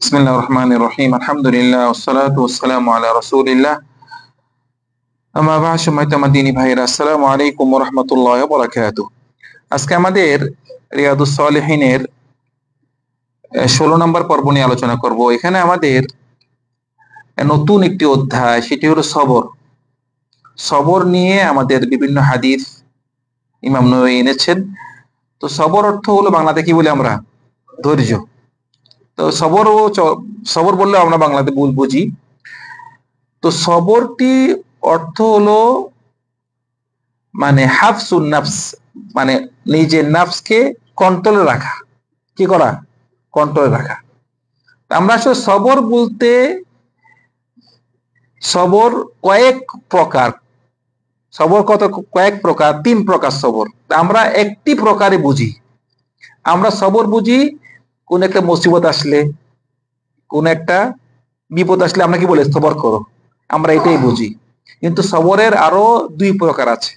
বিসমিল্লাহির রহমানির রহিম। আলহামদুলিল্লাহ ওয়াসসালাতু ওয়াসসালামু আলা রাসূলিল্লাহ। আম্মা বা'দ, সম্মানিত আমার দ্বীনী ভাইয়েরা, আসসালামু আলাইকুম ওয়া রাহমাতুল্লাহি ওয়া বারাকাতুহু। আজকে আমাদের রিয়াদুস সালিহিনের 16 নম্বর পর্ব নিয়ে আলোচনা করব। এখানে আমাদের নতুন একটি অধ্যায়, সেটি হলো সবর। সবর নিয়ে আমাদের বিভিন্ন হাদিস ইমাম নববী এনেছেন। তো সবর অর্থ হলো বাংলাতে কি বলি আমরা? ধৈর্য। তো সবর বললে আমরা বাংলাতে ভুল বুঝি। তো সবরটি অর্থ হলো মানে হাফসুন নাফস, মানে নিজের নাফসকে কন্ট্রোলে রাখা। কি করা? কন্ট্রোলে রাখা। আমরা আসলে সবর বলতে, সবর কয়েক প্রকার। সবর কয়েক প্রকার, 3 প্রকার সবর। আমরা একটি প্রকারে বুঝি। আমরা সবর বুঝি কোন একটা মুসিবত আসলে, কোন একটা বিপদ আসলে আমরা কি বলি? সবর করো। আমরা এটাই বুঝি। কিন্তু সবরের আরো 2 প্রকার আছে।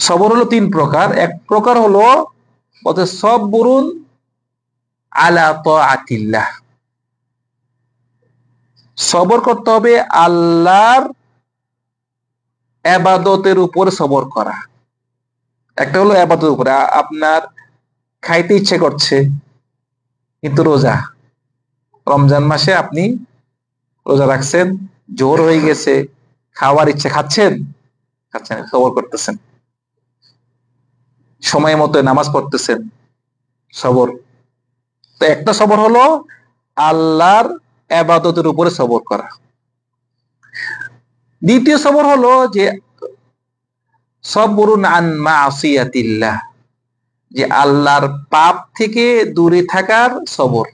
সবর হলো 3 প্রকার। এক প্রকার হলো সবরুন আলা তাআতিল্লাহ। সবর করতে হবে আল্লাহর ইবাদতের উপর সবর করা। একটা হলো ইবাদতের উপরে, আপনার খাইতে ইচ্ছে করছে কিন্তু রোজা, রমজান মাসে আপনি রোজা রাখছেন, জোর হয়ে গেছে, খাওয়ার ইচ্ছে, খাচ্ছেন, সবর করতেছেন। সময় মতো নামাজ পড়তেছেন, সবর। তো একটা সবর হলো আল্লাহর ইবাদতের উপরে সবর করা। দ্বিতীয় সবর হলো যে সবরুন আন মাসিয়াতিল্লাহ, যে আল্লাহর পাপ থেকে দূরে থাকার সবর,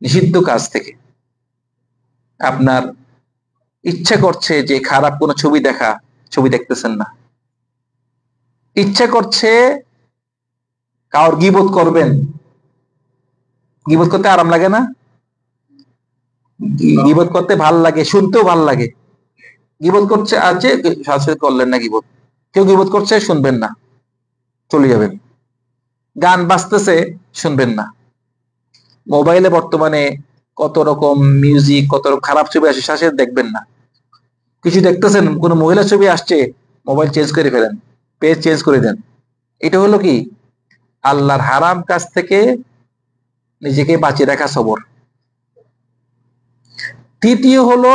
নিষিদ্ধ কাজ থেকে। আপনার ইচ্ছা করছে যে খারাপ কোনো ছবি দেখা, ছবি দেখতেছেন না। ইচ্ছা করছে কাউর গীবত করবেন, গীবত করতে আরাম লাগে না? গীবত করতে ভাল লাগে, শুনতেও ভাল লাগে। গীবত করছে, আছে শাস্ত্রে করলেন না গীবত। কেউ গীবত করছে, শুনবেন না, চলে যাবেন। গান বাজতেছে, শুনবেন না। মোবাইলে বর্তমানে কত রকম মিউজিক, কত রকম খারাপ ছবি আসে, শাসের দেখবেন না। কিছু দেখতেছেন, কোন মহিলা ছবি আসছে, মোবাইল চেঞ্জ করে ফেলেন, পেজ চেঞ্জ করে দেন। এটা হলো কি? আল্লাহর হারাম কাজ থেকে নিজেকে বাঁচিয়ে রাখা সবর। তৃতীয় হলো,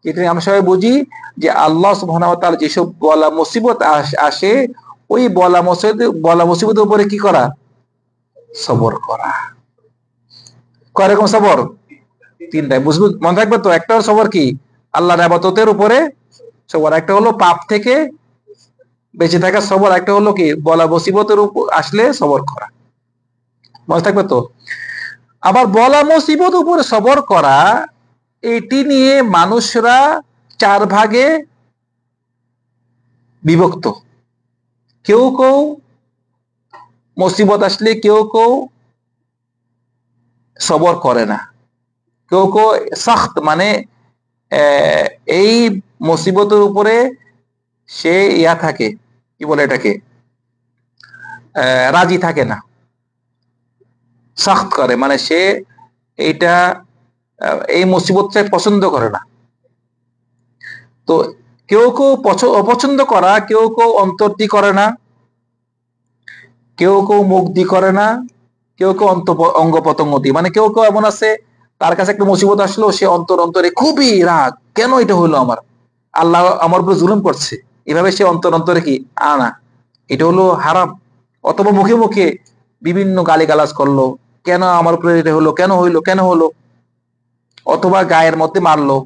যেটা আমরা সবাই বুঝি, যে আল্লাহ সুবহানাহু ওয়া তাআলা যেসব বলা মুসিবত আসে, ওই বলা মুসিবতের উপরে কি করা? সবর করা। কয় রকম সবর? 3টাই। বুঝবো, মনে থাকবে তো? একটা হলো সবর কি? আল্লাহর ইবাদতের উপরে সবর। একটা হলো পাপ থেকে বেঁচে থাকা সবর। একটা হলো কি? বলা মুসিবতের উপর আসলে সবর করা। মনে থাকবে তো? আবার বলা মুসিবত উপরে সবর করা, এটি নিয়ে মানুষরা 4 ভাগে বিভক্ত। কেউ কেউ মুসিবত আসলে কেউ কেউ সবর করে না। কেউ কেউ সখত, মানে এই মুসিবতের উপরে সে থাকে, কি বলে এটাকে, রাজি থাকে না, সখত করে, মানে সে এইটা এই মুসিবতটা পছন্দ করে না। তো কেউ কেউ অপছন্দ করা, কেউ কেউ অন্তর দিয়ে করে না, কেউ কেউ মুখ দিয়ে করে না, কেউ কেউ অঙ্গ প্রত্যঙ্গ দিয়ে। মানে কেউ কেউ এমন আছে, তার কাছে একটা মুসিবত আসলো, সে অন্তরে খুবই রাগ, কেন এটা হলো আমার, আল্লাহ আমার উপরে জুলুম করছে, এভাবে সে অন্তরে কি আনা, এটা হলো হারাম। অথবা মুখে মুখে বিভিন্ন গালিগালাজ করলো, কেন আমার উপরে এটা হলো, কেন হইলো, কেন হলো। অথবা গায়ের মধ্যে মারলো,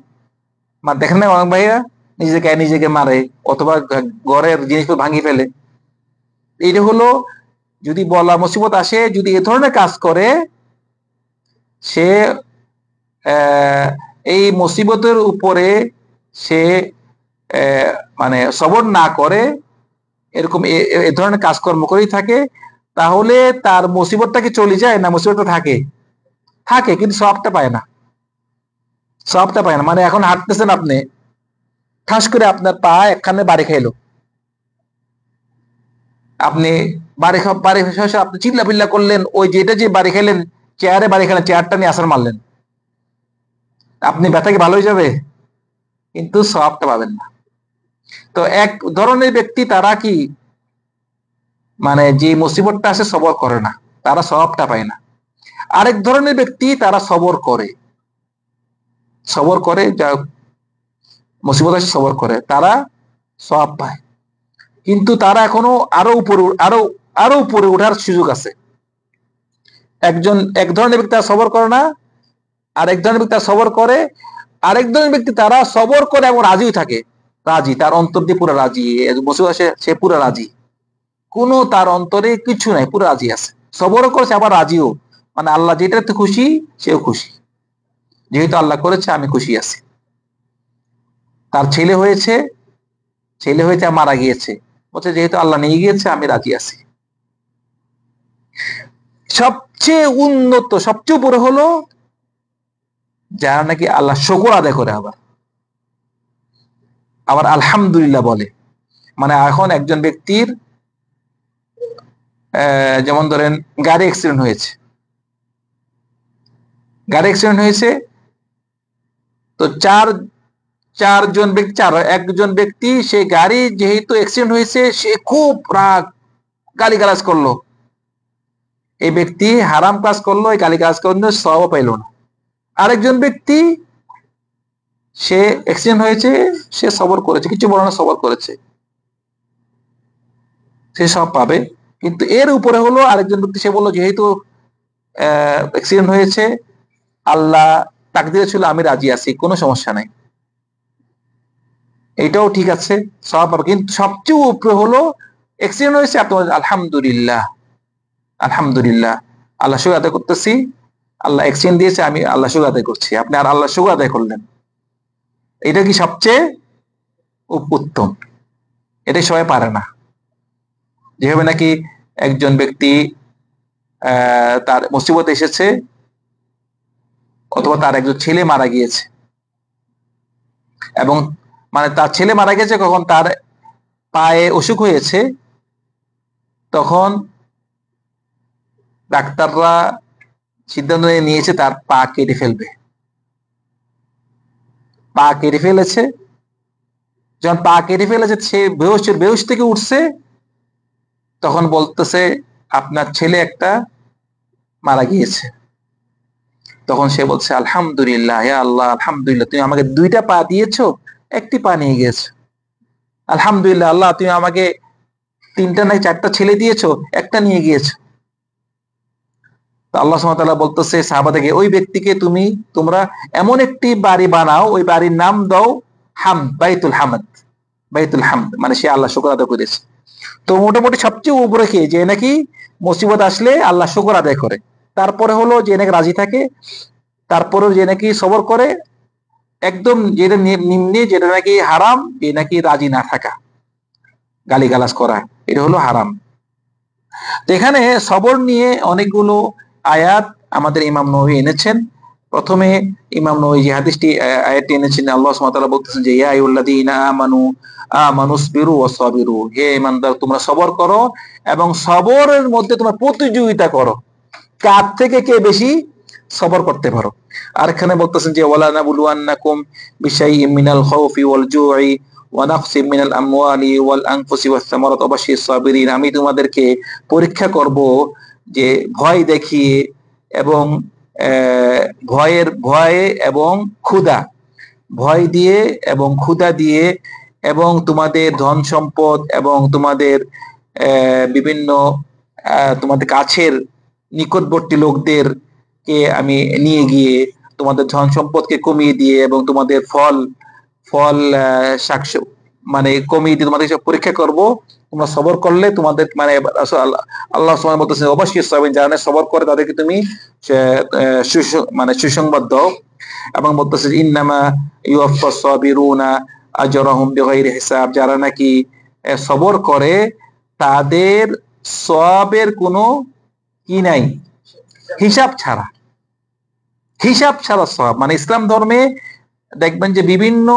দেখেন না অনেক ভাইয়া নিজের গায়ে নিজেকে মারে, অথবা ঘরের জিনিসপত্র ভাঙিয়ে ফেলে। এটা হলো, যদি বলা মুসিবত আসে, যদি এ ধরনের কাজ করে, সে এই মুসিবতের উপরে সে মানে সবর না করে, এরকম এ ধরনের কাজকর্ম করেই থাকে, তাহলে তার মুসিবতটা কি চলে যায় না? মুসিবতটা থাকে, থাকে, কিন্তু সওয়াবটা পায় না। সওয়াবটা পায় না। মানে এখন হাঁটতেছেন আপনি, ঠাস করে আপনার পা একখানে বাড়ি খাইলো, আপনি বাড়ি শেষে আপনি চিল্লা পিল্লা করলেন, ওই যেটা যে বাড়ি খাইলেন চেয়ারে বাড়ি খেলেন, চেয়ারটা নিয়ে আছাড় মারলেন, আপনি ব্যথা কি ভালো হয়ে যাবে? কিন্তু সওয়াবটা পাবেন না। তো এক ধরনের ব্যক্তি তারা কি মানে যে মুসিবতটা আসে সবর করে না, তারা সওয়াবটা পায় না। আরেক ধরনের ব্যক্তি তারা সবর করে যা মুসিবত আসে সবর করে, তারা সওয়াব পায়। কিন্তু তারা এখনো আরো উপরে ওঠার সুযোগ আছে। এক ধরনের ব্যক্তি তারা সবর করে না, আরেক ধরনের ব্যক্তি তারা সবর করে, আরেক ধরনের ব্যক্তি তারা সবর করে এবং রাজিও থাকে, রাজি, তার অন্তর দিয়ে পুরো রাজি, মুসিবত আসে সে পুরো রাজি, কোনো তার অন্তরে কিছু নাই, পুরো রাজি আছে, সবরও করেছে আবার রাজিও, মানে আল্লাহ যেটাতে খুশি সেও খুশি, যেহেতু আল্লাহ করেছে আমি খুশি আছি। তার ছেলে হয়েছে মারা গিয়েছে, বলছে যেহেতু আল্লাহ নিয়ে গিয়েছে আমি রাজি আছি। সবচেয়ে উন্নত, সবচেয়ে উপরে হলো যারা নাকি আল্লাহ শুকর আদায় করে, আবার আলহামদুলিল্লাহ বলে। মানে এখন একজন ব্যক্তির যেমন ধরেন গাড়ি অ্যাক্সিডেন্ট হয়েছে, তো একজন ব্যক্তি সে গাড়ি যেহেতু অ্যাক্সিডেন্ট হয়েছে সে খুব রাগ, গালিগালাজ করলো, এই ব্যক্তি হারাম কাজ করলো, এই গালিগালাজ করলো, সওয়াব পাইল না। আরেকজন ব্যক্তি সে অ্যাক্সিডেন্ট হয়েছে, সে সবর করেছে, কিছু বলে না, সবর করেছে, সে সব পাবে। কিন্তু এর উপরে হলো আরেকজন ব্যক্তি, সে বললো যেহেতু অ্যাক্সিডেন্ট হয়েছে, আল্লাহ তাকদিরে ছিল আমি রাজি আছি, কোনো সমস্যা নাই, এটাও ঠিক আছে, সওয়াব পাবে। কিন্তু সবচেয়ে উপরে হলো অ্যাক্সিডেন্ট হয়েছে, আপনি আলহামদুলিল্লাহ, আল্লাহ শুকর আদায় করতেছি, আল্লাহ অ্যাক্সিডেন্ট দিয়েছে, আমি আল্লাহ শুকর আদায় করছি, আপনি আর আল্লাহ শুকর আদায় করলেন, এটা কি সবচেয়ে উত্তম? এটাই সবাই পারে না। যেভাবে নাকি একজন ব্যক্তি তার মুসিবত এসেছে, অথবা তার একজন ছেলে মারা গিয়েছে, এবং মানে তার ছেলে মারা গেছে কখন, তার পায়ে অসুখ হয়েছে, তখন ডাক্তাররা সিদ্ধান্ত নিয়েছে তার পা কেটে ফেলবে। পা কেটে ফেলেছে, যখন পা কেটে ফেলেছে সে বেহুশ থেকে উঠছে, তখন বলতেছে আপনার ছেলে একটা মারা গিয়েছে। তখন সে বলছে আলহামদুলিল্লাহ, হে আল্লাহ আলহামদুলিল্লাহ, তুমি আমাকে দুইটা পা দিয়েছো, একটি পা নিয়ে গিয়েছো, আলহামদুলিল্লাহ আল্লাহ, তুমি আমাকে তিনটা না চারটা ছেলে দিয়েছো, একটা নিয়ে গিয়েছো। আল্লাহ সুবহানাহু ওয়া তাআলা বলতেছে সাহাবাদেরকে, ওই ব্যক্তিকে তোমরা এমন একটি বাড়ি বানাও, ওই বাড়ির নাম দাও বাইতুল হামদ, মানে সে আল্লাহ শুকর আদায় করেছে। তো মোটামুটি সবচেয়ে উপরে কে, যে নাকি মুসিবত আসলে আল্লাহ শুকর আদায় করে, তারপরে হলো যে নাকি রাজি থাকে, তারপরে যে নাকি সবর করে, একদম যেটা নিম্নে, যেটা নাকি হারাম, যে নাকি রাজি না থাকা, গালিগালাজ করা, এটা হলো হারাম। তো এখানে সবর নিয়ে অনেকগুলো আয়াত আমাদের ইমাম নবী এনেছেন। প্রথমে ইমাম নবী যে আয়াতটি এনেছেন, আল্লাহ সুবহানাহু ওয়া তাআলা বলতেছেন যে ইয়া আইয়ুল্লাযীনা আমানুসবিরু ওয়াসাবিরু, হে ঈমানদার তোমরা সবর করো এবং সবরের মধ্যে তোমরা প্রতিযোগিতা করো, কার থেকে কে বেশি সবর করতে পারো। আর এখানে বলতেছেন যে ওয়ালা নাবলুয়ান্নাকুম বিশাইইম মিনাল খাউফি ওয়াল জুই ওয়া নাকসিম মিনাল আমওয়ালি ওয়াল আনফুসি ওয়াস সামারাত ওয়া বাশশিস সাবিরিন, আমি তোমাদেরকে পরীক্ষা করব যে ভয় দেখিয়ে এবং ভয়ে এবং ক্ষুধা, ভয় দিয়ে এবং ক্ষুধা দিয়ে, এবং তোমাদের ধন সম্পদ এবং তোমাদের বিভিন্ন তোমাদের কাছের নিকটবর্তী লোকদের কে আমি নিয়ে গিয়ে তোমাদের ধন সম্পদকে কমিয়ে দিয়ে এবং তোমাদের ফল ফল শাক মানে কমিয়ে দিয়ে তোমাদের পরীক্ষা করব, তোমরা সবর করলে তোমাদের মানে আল্লাহ সুবহানাহু বলতেছেন অবশ্যই সাবিন, যারা সবর করে তাদেরকে তুমি মানে সুসংবাদ দাও। এবং বলতেছে ইন্নামা ইউওয়াফাস সাবিরুনা আজরাহুম বিগাইরি হিসাব, যারা নাকি সবর করে তাদের সওয়াবের কোনো কি নাই, হিসাব ছাড়া সওয়াব। মানে ইসলাম ধর্মে দেখবেন যে বিভিন্ন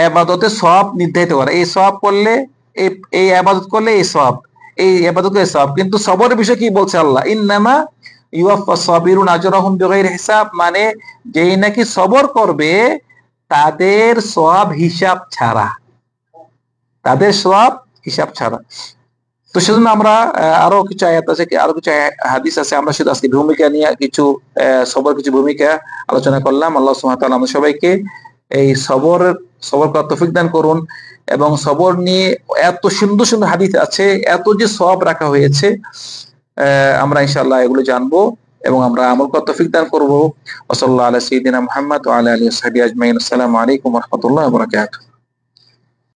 ইবাদতে সওয়াব নির্ধারিত করে, এই সওয়াব করলে এই ইবাদত করলে এই সওয়াব, এই ইবাদতের সওয়াব। কিন্তু সবরের বিষয় কি বলছে আল্লাহ, ইন্নামা ইউয়াফফাস সাবিরুন আজরাহুম বিগাইরি হিসাব, মানে যেই নাকি সবর করবে তাদের সওয়াব হিসাব ছাড়া, তাদের সওয়াব হিসাব ছাড়া। তো সেজন্য আমরা আরো কিছু আয়াত আছে, আরো কিছু হাদিস আছে, আমরা শুধু আজকে ভূমিকা নিয়ে কিছু সবর কিছু ভূমিকা আলোচনা করলাম। আল্লাহ সুবহানাহু ওয়া তাআলা আমাদের সবাইকে এই সবর করার তৌফিক দান করুন। এবং সবর নিয়ে এত সুন্দর সুন্দর হাদিস আছে, এত যে সওয়াব রাখা হয়েছে, আমরা ইনশাআল্লাহ এগুলো জানবো এবং আমরা আমল করার তৌফিক দান করবো। ওয়া সাল্লাল্লাহু আলা সাইয়্যিদিনা মুহাম্মদ ওয়া আলা আলিহি ওয়া সাহবিহি আজমাইন। আসসালামু আলাইকুম ওয়া রাহমাতুল্লাহি ওয়া বারাকাতুহু।